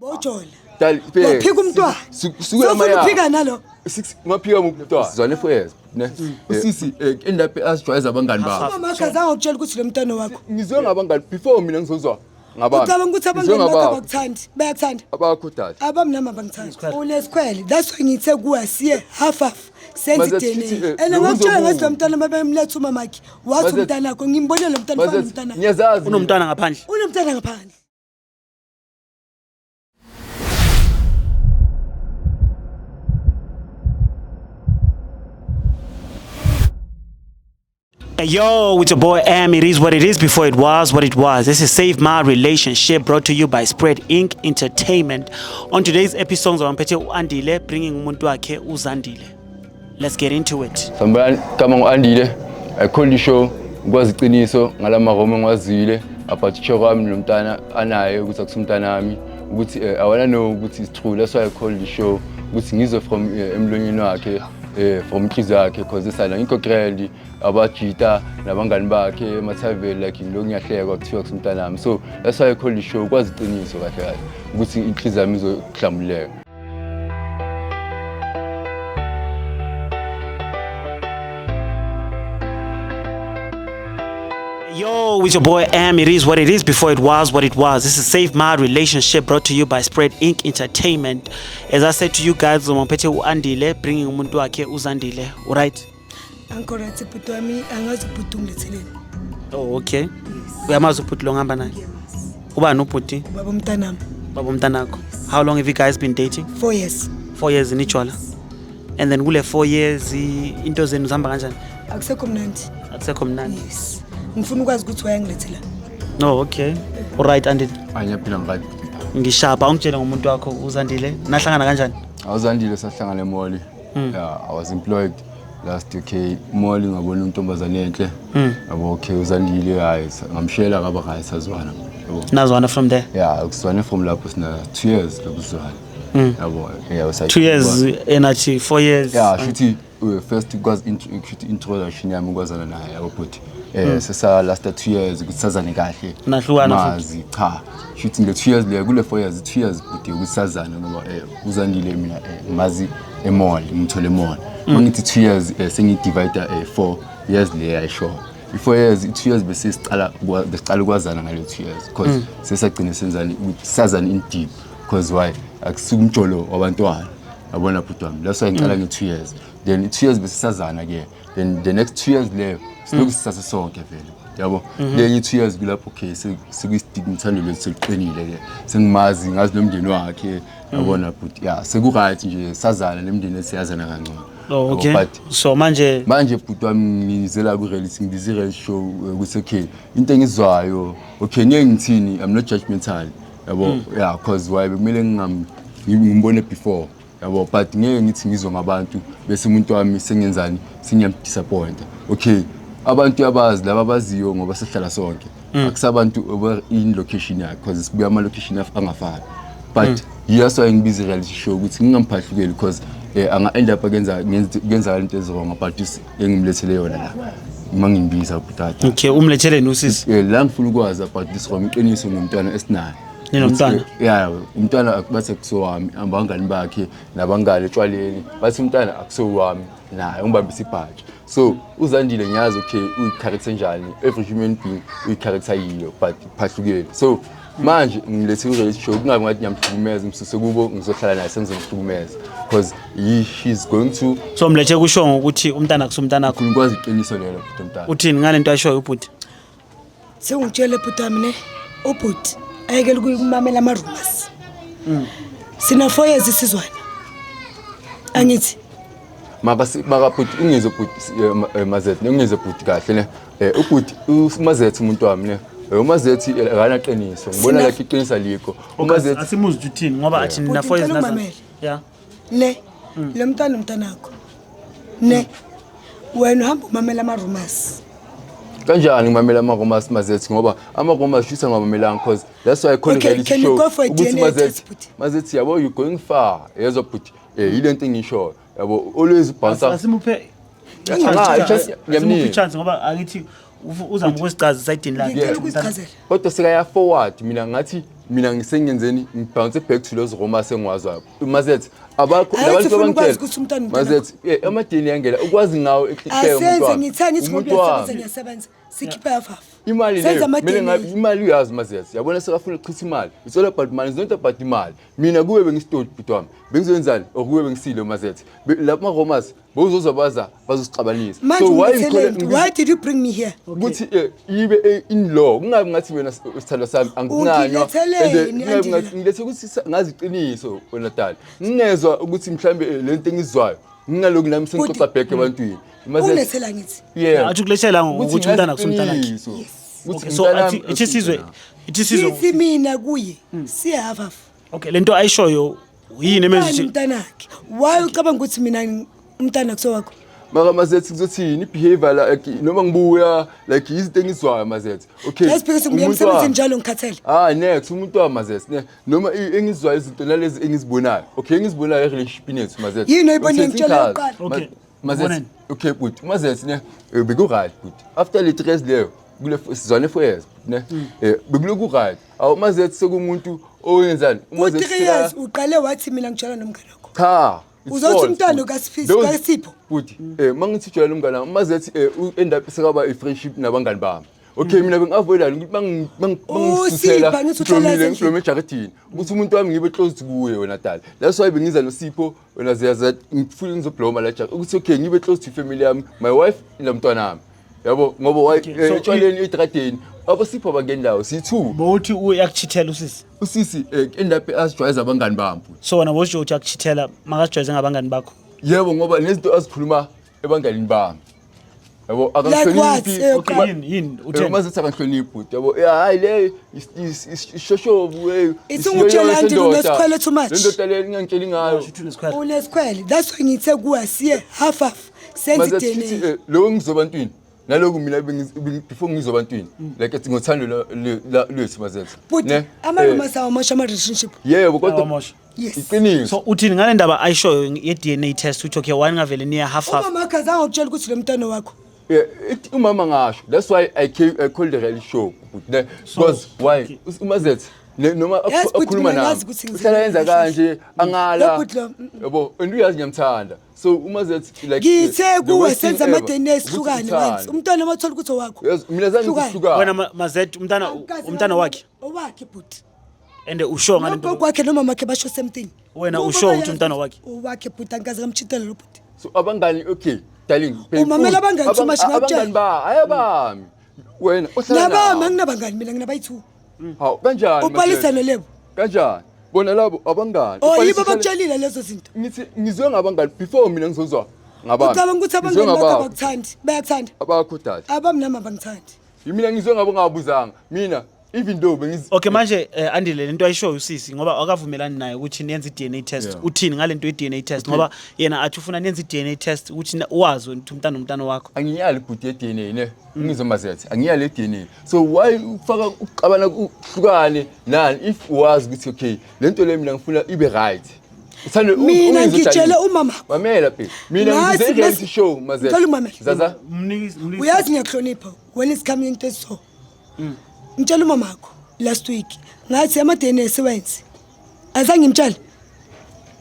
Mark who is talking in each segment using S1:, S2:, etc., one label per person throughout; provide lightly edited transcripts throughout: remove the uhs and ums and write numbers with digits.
S1: Bojola.
S2: Dali
S1: Waphika umntwana.
S2: Suka maya.
S1: Uphika nalo.
S2: Maphika umntwana. Sizwane 4 years, ne? Usisi endaphi asijwayeza abangani bakho.
S1: Mama akazange ukutshela ukuthi lo mntwana wakho.
S2: Ngizwe ngabangani before mina ngizozwa ngabani.
S1: Ucabanga ukuthi abangani bakho abakuthandi, bayakuthanda.
S2: Abakho dad.
S1: Abamnama bangithanda. Unesikhwele, that's why ngithe kuwa siye half. Senze DNA. Ene ngakutshela ngathi lo mntwana mabemletha umamakhe. Wathi umntana wakho ngimbone lo mntana ufana umntana.
S2: Ngiyazazi.
S3: Unomntana ngaphandle.
S1: Unomntana ngaphandle.
S3: Hey, yo, it's your boy Am. It is what it is before it was what it was. This is Save My Relationship, brought to you by Spread Inc. Entertainment. On today's episode, Wampete Andile bringing umuntu wakhe uZandile. Let's get into it.
S2: Sambani kama ngu-Andile, I call the show ngikwazi iqiniso ngalamagome ngwazile aphathisho kwami nomntana anaye ukuthi akusumntana wami ukuthi I wanna know ukuthi it's true. That's why I call the show ukuthi ngizwe from emlonyeni wakhe from inhliziyo yakhe because esala ngikho grade abajita nabangani bakhe emathaveni like ngilo ngiyahleka kuthiwa kusumntana wami. So that's why I call the show kwazi iqiniso kahle kahle ukuthi inhliziyo yami izohlambuleka.
S3: Yo, it's your boy Am. It is what it is before it was what it was. This is Save My Relationship, brought to you by Spread Inc. Entertainment. As I said to you guys, Wampete Andile bringing umuntu wakhe uZandile. Alright?
S1: Ankorate puto wami angazi puto ngitheleni.
S3: Oh, okay. Uyamazi uputi lo ngihamba naye? Ubani uputi?
S1: Baba umntanami.
S3: Baba umntanakho. How long have you guys been dating?
S1: 4 years.
S3: 4 years initshwala. And then kule 4 years into zenu zihamba kanjani?
S1: Akusekho mnandi.
S3: Akusekho mnandi.
S1: Yes. Ngifuna ukwazi ukuthi wayangilethela.
S3: No, okay. Alright, Andile.
S2: Angiyaphila ngadi.
S3: Ngishapa ungitshela ngomuntu wakho uZandile. Nahlangana kanjani?
S2: UZandile sahlangana eMoli. Yeah, I was employed last UK Moli ngabona untombazane enhle. Yabo okay uZandile hayi ngamshela ngaba hayi sazwana. Yabo.
S3: Nazwana from there?
S2: Yeah, ukuswana from lapho sina 2 years lokuzwana. Yabo. Yeah, was
S3: 2 years energy 4 years.
S2: Yeah, shuthi first was introduction yami ukwazana naye yabo but sesa last 2 years ukusazana kahle.
S3: Nahlukana
S2: futhi. Cha. Shuthi nge 2 years le kule 4 years 2 years but ukusazana ngoba uZandile mina mazi eMoli ngithole eMoli. Mangithi 2 years sengidivide 4 years le ayisho. 4 years 2 years bese sicala ukwazana ngale 2 years because sesagcina senzani sazana in deep because why akusukumjolo wabantwana yabona bhuti wami that's why ngicala nge 2 years then 2 years bese sazana ke then the next 2 years leyo siloku sisase sonke vele yabo le 2 years kulapho okay sekuyistick ngithando lesiqinile ke sengimazi ngazi nomndeni wakhe yabona bhuti yeah seku right nje sazana nemndeni esiyazana kancane.
S3: Oh, okay. But so manje
S2: bhuti wami ngizela ku reality ngibizi real show ukuthi okay into engizwayo okay ngeke ngithini I'm not judgmental yabo yeah cause why bekumele ngimbone before yabo but ngeke ngithi ngizwe ngabantu bese umuntu wami sengenzani sinyamdisappoint. Okay abantu abazi laba abaziyo ngoba sihlala sonke akusabantu in location yakhe cause sibuya ama location angafani but yes why ngibizi reality show ukuthi ngingamphahlukeli because anga end up agenza into ezirong but engimlethele yona la mangimbiza butata.
S3: Okay umlethele nosisi
S2: la ngifuna ukwazi about this from iqiniso nomntwana esinayo.
S3: Nomntwana
S2: yeah umntwana akubathe kusowami abangani bakhe nabangale etshwaleni bathi umntwana akusowami naye ungibambisa ibhaji. So uZandile ngiyazi okay uyicharacter njani every human being uyicharacter yiyo but phahlukeli. So manje ngilethe reality show kungabi ngathi ngiyamhlukumeza ngisuse kubo ngizohlala naye sengizomhlukumeza because she's going to
S3: so mlethe kusho ngokuthi umntana kusumntana wakho
S2: ngikwazi iqiniso lelo umntana
S3: uthini ngale nto ayishoyo ubhuti
S1: sengitshele bhuti wami ne ubhuti ayekele ukumamela ama rumors sina 4 years isizwana angithi
S2: makabhuti ungizwe bhuti mazethe ungizwe bhuti kahle ne ubhuti umazethe umuntu wami ne umazethi akana qiniso ngibona like iqiniso alikho
S3: umazethi asimuzi uthini ngoba athi na 4 years nazo yeah
S1: le lo mntanakho ne wena uhamba umamela ama rumors
S2: kanjani ngimamela ama rumors mazethi ngoba ama rumors shisa ngamamelanga because that's why I call it show ukuthi mazethi yabo you going far yezo bhuti ile nto ngisho yabo always bounce
S3: asimuphe chance ngoba akithi uzama ukusichaza sayidini lakhe.
S1: Ngicela ukusichazela.
S2: Kodwa sekaya forward mina ngathi mina ngisengenzeni ngibounce back to those Roma sengwazwayo. Mazethe abakho labantu abangitshela. Mazethe amadini yangela ukwazi ngawo ekhaya umuntu.
S1: Asenze ngithani ithi ngoba ngiyasebenza. Sikhiphe half.
S2: Imali leyo mina imali uyazi Mazethe. Yabona sekafuna ukuchitha imali. It's all about money, it's not about imali. Mina kuwe bengistoli butwami. Bengizenzani okuwe bengisile Mazethe. Lapha Romas bozozabaza bazosixabanisa.
S1: So why did you bring me here?
S2: Ukuthi ibe in law kungabi ngathi mina sithando sami anginanywa ngilethe ukuthi ngaziqiniso Natal ngingezwa ukuthi mhlambe lento engizwayo ngingaloku nami sengixoxa back ebantwini
S1: Unethela ngithi
S3: yeah athi kulethela ngokuthi umntana kusumntana lakhe okay so ithi sizwe
S1: mina kuye siya half.
S3: Okay lento ayishoyo yini manje
S1: umntana wakhe why ucabanga ukuthi mina umntana kusowakho
S2: mara Mazethe kuzothini behavior like noma ngibuya like izinto engizwayo Mazethe okay
S1: let's because ngiyamsebenza njalo ngikhathele
S2: next umuntu wa Mazethe noma engizwayo izinto nalezi engizibonayo okay engizibonayo relationship nethu Mazethe
S1: yini oyibona ngitshela uqala
S3: okay
S2: Mazethe okay but Mazethe beku right but after le stress leyo kule sizwane for years ne bekuloku right awu Mazethe sekumuntu oyenzani
S1: Mazethe uqale wathi mina ngitshela nomngane wakho
S2: cha
S1: uzothi umntana kasipho
S2: futhi mangithi jwayela umngane Mazethe end up sekaba a friendship nabangani bami okay mina bengiavoida ukuthi bangisuthela ngiflome ejacketini ukuthi umuntu wami ngibe close kuye wena Natal that's why bengiza noSipho wena ziyaza ngifuna ngizobloma la jacket ukuthi okay ngibe close to family yami my wife nomntwana wami yabo ngoba etshwaleni etradeni abasipho bangendawo si2
S3: bothi uyakuchithela
S2: usisi end up asijwayeza abangani bami
S3: so wena bosho uthi akuchithela makasijwayeze ngabangani bakho
S2: yebo ngoba nezinto azikhuluma ebanganini bami yabo
S1: akahloniphi
S3: yini uthena
S2: Mazethe akahloniphi yabo hayi le ishoshovu
S1: isungutshela anti unesikhwele too much
S2: lento le ngiyangitshela ngayo
S1: unesikhwele that's why ngithe kuwa siye half senze DNA
S2: lo ngizobantwini naloku mina before ngizobantwini like ethi ngothando lwethu Mazethe
S1: but amaluma sawo mosha ama relationship
S2: yebo kodwa iqiniso
S3: so uthini ngale ndaba ayishoyo ye DNA test uthi okay wani ngavele niya half
S1: umama akaza ngokutshela ukuthi lo mntwana wakho
S2: umama ngasho that's why I called the reality show because why Mazethe noma akhuluma nami uhlala yenza kanje angala yabo uyazi ngiyamthanda so Mazethe like
S1: ngithe kuwe senza ama DNA esihlukane manje umntwana mathola ukuthi owakho
S2: mina zange ngihlukane
S3: wena Mazethe umntana wakhe
S1: owakhe but
S3: and usho ngale nto
S1: kwakhe nomama wakhe basho something
S3: wena usho ukuthi umntana wakhe
S1: owakhe but angikaze ngamchithela lo but
S2: so abangani okay darling
S1: umamela abangani so much
S2: abangani ba ayabami wena
S1: nabami anginabangani mina nginabayi2
S2: hawu kanjani
S1: ubalisane lebo
S2: kanjani bona labo abangani
S1: yibo bakutshelile lezo zinto
S2: ngithi ngizwe ngabangani before mina ngizozwa ngabani
S1: ucabanga ukuthi abangani bakho abakuthandi bayakuthanda
S2: abakho dad
S1: abamnama bangithandi
S2: mina ngizwe ngabo ngabuzanga mina even though
S3: okay manje andile lento ayishoyo usisi ngoba akavumelani naye ukuthi niyenze iDNA test uthini ngale nto iDNA test ngoba yena athi ufuna niyenze iDNA test ukuthi uwazi ukuthi umntana wakho
S2: angiyali ibhuti yeDNA ne ngizwe Mazethe angiyali iDNA so why ufaka uqabana kuhlukane nani if wazi ukuthi okay lento le mina ngifuna ibe right
S1: mina ngitshele umama
S2: mamela phi mina ngize reality show Mazethe zaza
S1: uyazi ngiyahlonipha when is coming into so ngitshela umama wakho last week ngathi ama DNA sewenze azange ngimtshela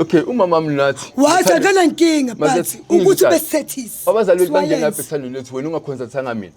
S2: okay umama wami nathi
S1: wathi akana nkinga but ukuthi ube satisfied
S2: abazali bethu bangena lapha esandleni lethu wena ungakhonsathanga mina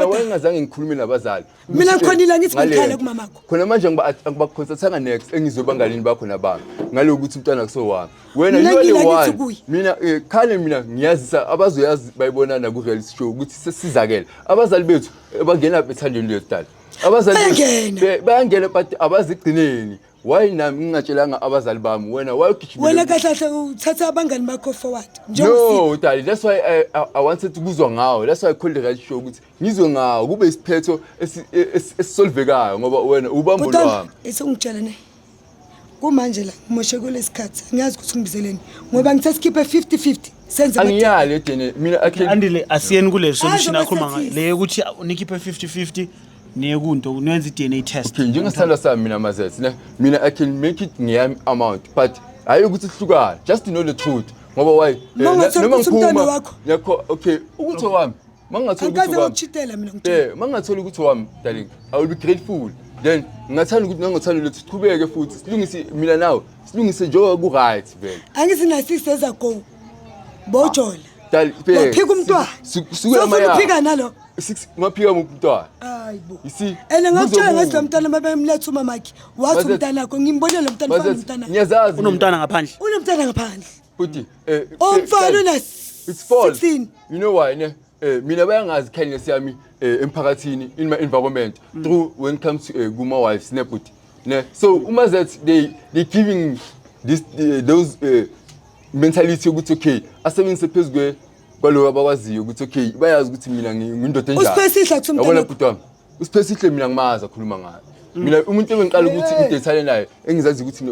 S2: wayengazange ngikhulume nabazali
S1: mina ngikhonile ngithi ngikhala kumama wakho
S2: khona manje ngibakhonsathanga next engizobangalini bakho nabami ngaloku ukuthi umntwana kusowami wena yini mina khale mina ngiyazisa abazoyazi bayibonana ku reality show ukuthi sesizakela abazali bethu bangena lapha esandleni lethu dala abazali bayangena but abazigcineni why nami ngingatshelanga abazali bami
S1: wena kahle uthatha abangani bakho forward
S2: no dali that's why I wanted to kuzwa ngawo that's why I called the right show ukuthi ngizwe ngawo kube isiphetho esisolvekayo ngoba wena ubambo lwami
S1: esingitshela ne kumanje la ngimoshe kulesikhathi ngiyazi ukuthi ngibizeleni ngoba ngithe sikhiphe 50-50 senze
S2: angiyali edene mina
S3: andile asiyeni kule solution akhuluma ngayo le ukuthi nikhiphe 50-50 niye kunto nenze iDNA test
S2: okay njengesithanda sami mina Mazethe ne mina I can make it ngiyami amount but hayi ukuthi sihlukane just to know the truth ngoba why
S1: noma ngikhuluma
S2: yakho okay ukuthi wami mangathola
S1: Angikaze
S2: ukuthi
S1: ngokuchitela mina ngithola.
S2: mangathola ukuthi wami darling I will be grateful then ngathanda ukuthi nangothanda lethu siqhubeke futhi silungise mina nawe silungise njengoba ku right vele
S1: Angithi na 6 years ago bojola
S2: waphika
S1: umntwana
S2: suke amaya
S1: uphika nalo
S2: maphika umntwana
S1: hayibo
S2: yisi
S1: ene ngakutshela ngathi lo mntwana mabemletha umamakhe wathi umntana wakho ngimbonile lo mntana ufana umntana
S2: ngiyazazi
S3: unomntana ngaphandle
S1: unomntana ngaphandle
S2: futhi
S1: umfana una
S2: it's fall
S1: 16
S2: you know why ne mina bayangazi kindness yami emphakathini in my environment through when it comes to kuma wives ne futhi ne so uma that they giving this those mentality ukuthi okay asebenzise phezulu kwalo abakwaziyo ukuthi okay bayazi ukuthi mina ngindoda enjani
S1: usipesihla kusumntana
S2: yabona bhuti wami usipesihle mina ngimaza khuluma ngayo mina umuntu engiqala ukuthi ngidethane naye engizazi ukuthi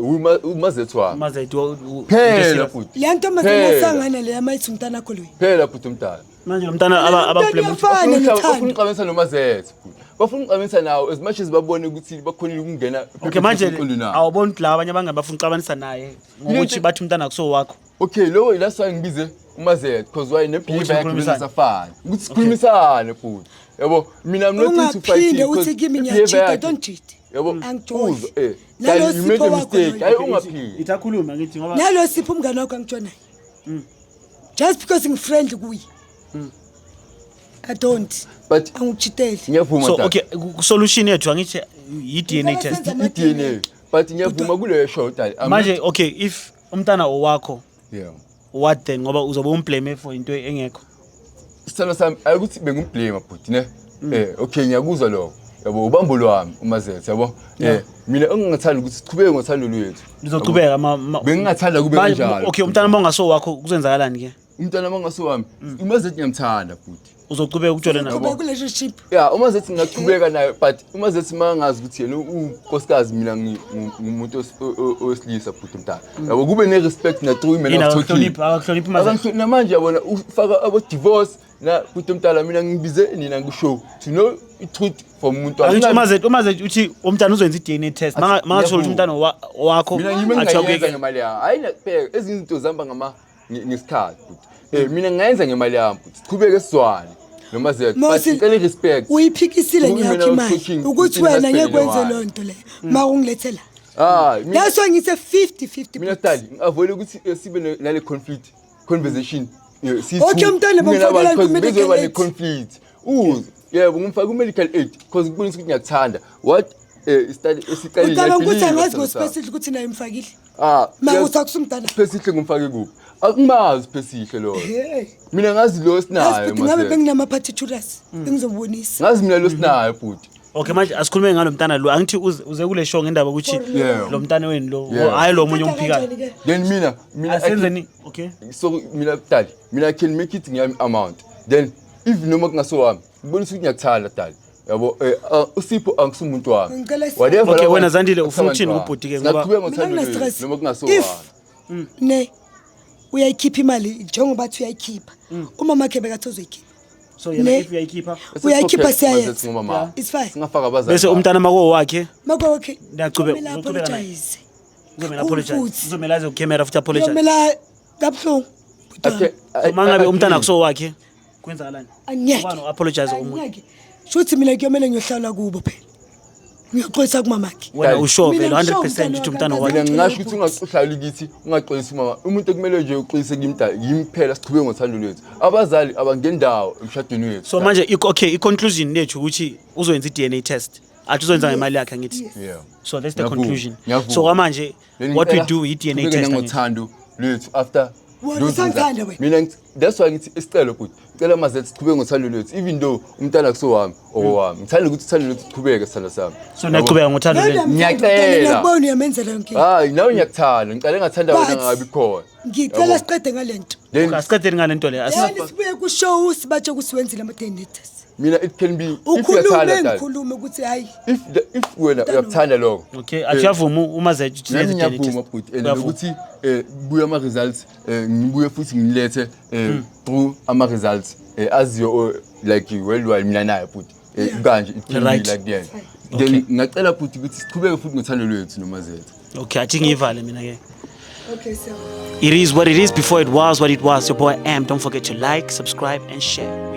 S2: umazethu wami
S3: mazethu
S2: phela futhi
S1: le nto masengasangana le yamayithi umntana wakho loyi
S2: phela futhi umntana
S3: manje lo mntana abablame
S2: bafuna uqabisa nomazethu bafuna uqabisa nawo as much as babone ukuthi bakhonile ukungena
S3: okay manje awubona ukuthi la abanye abangabafuna uqabanisa naye ngokuthi bathi umntana akuso wakho
S2: okay lo that's why ngibize umazethu because why nebehavior yakhe besafana ukuthi sikhulumisane futhi yabo mina I'm not into fighting
S1: because uthi kimi ngiyachita don't cheat
S2: yabo
S1: angijoli
S2: nalo sipho wakho hayi ungaphili
S3: ithakhuluma ngithi ngoba
S1: nalo sipho umngane wakho angitshona just because ngifriendly kuyi I don't
S2: but
S1: angikuchiteli
S2: ngiyavuma
S3: so okay solution yethu angithi i-DNA test
S2: i-DNA but ngiyavuma kuleyo short
S3: manje okay if umntana owakho
S2: yeah
S3: what then ngoba uzobe umblame for into engekho
S2: sithanda sami ayikuthi bengumblame bhuti ne okay ngiyakuzwa lokho yabo ubambo lwami umazethu yabo mina engingathanda ukuthi siqhubeke ngothando lwethu
S3: lizoqhubeka
S2: bengingathanda kube kanjalo
S3: okay umntana mongaso wakho kuzenzakalani ke
S2: umntana mangaso wami umazethu ngiyamthanda bhuti
S3: uzoqhubeka ukuthola naye
S1: kuba ku relationship
S2: yeah umazethu ngingaqhubeka naye but umazethu mangazi ukuthi yena unkosikazi mina ngumuntu owesilisa bhuti umntana yabo kube ne respect na through mina
S3: akahloniphi mazethu
S2: namanje yabona ufaka abo divorce na bhuti umntana mina ngibize nina ngishow to know the truth from umuntu
S3: umazethu uthi umntana uzoyenza i-DNA test mangathola ukuthi umntana wakho
S2: mina ngimengayenza ngemali yami ayina kupheka ezinye izinto zihamba ngesikhathi bhuti mina ngayenza ngemali yami bhuti siqhubeke sizwane noma zethu but ngicela respect
S1: uyiphikisile ngiyakho imali ukuthi wena ngeke kwenze lo nto le mawungilethela that's why ngithe 50-50
S2: mina tali ngavole ukuthi sibe nale conflict conversation
S1: okay umntana bamfakela
S2: kuzoba ne conflict yebo ngimfaka ku medical aid because ngibonisa ukuthi ngiyakuthanda what study esiqalile
S1: ngicabanga ukuthi angazi ngospecific ukuthi naye imfakile mawuthi akusumntana
S2: specific ngimfake kuphi akumazi specific lo mina ngazi lo sinayo
S1: ngabe benginama particularies ngizobonisa
S2: ngazi mina lo sinayo futhi
S3: okay manje asikhulume ngalo mntana lo angithi uze kule show ngendaba ukuthi lo mntana wenu lo hayi lo munye umphikayo
S2: then mina
S3: asenzeni okay
S2: so mina tali mina can make it ngiyami amount then if noma kungaso wami ngibonisa ukuthi ngiyakuthanda tali yabo usipho angisumuntu wami
S1: whatever
S3: okay wena Zandile ufuna ukuthini ukubhudike ngoba
S2: noma kungaso wami
S1: ne uyayikhipha imali njengoba bathi uyayikhipha umama wakhe bekathozoyikhipha
S3: so yena if
S1: uyayikhipha siyayenza it's fine
S2: singafaka abazali
S3: bese umntana mako wakhe
S1: okay
S3: ngiyaqhubeka
S1: apologize
S3: uzomela apologize uzomela ze camera futhi apologize
S1: uzomela kabuhlungu
S3: mangabe umntana akuso wakhe kwenzakalani
S1: ubani
S3: apologize umuntu
S1: shuthi mina kuyomela ngiyohlala kubo phela ngiyoxolisa kumamakhe
S3: wena usho vele 100% ukuthi umntana wakhe
S2: ngingasho ukuthi ungahlali kithi ungaxolisi mama umuntu ekumele nje uxolise kimdala yimphela siqhubeke ngothando lwethu abazali abangendawo emshadweni wethu
S3: so manje okay i-conclusion lethu ukuthi uzoyenza i-DNA test athi uzoyenza ngemali yakhe ngithi so that's the conclusion so manje what we do i-DNA test
S2: ngothando lwethu after
S1: Wena
S2: mina that's why ngithi isicelo futhi ngicela mazethu siqhubeke ngothando lwethu even though umntana akuso wami owami ngithanda ukuthi uthando lwethu siqhubeke sala sami
S3: so naqhubeka ngothando lwethu
S1: ngiyacela ngiyabona uyamenzela yonke
S2: hayi nawe ngiyakuthanda ngicela ngathanda wena ngabi khona
S1: ngicela siqede ngalento
S3: asiqedeni ngalento le
S1: asibuye ku show sibatshe kusiwenzile ama-DNA test
S2: mina it can be
S1: ukhulume ukuthi hayi
S2: if wena uyakuthanda lokho
S3: okay achiyavuma umazethu ukuthi
S2: nenze DNA test ukuthi buya ama results ngibuye futhi ngilethe through ama results aziyo like worldwide mina naye futhi kanje it can be like that then ngacela futhi ukuthi siqhubeke futhi ngothando lwethu nomazethu
S3: okay athi ngivale mina ke
S1: okay sir
S3: it is what it is before it was what it was your boy Am don't forget to like subscribe and share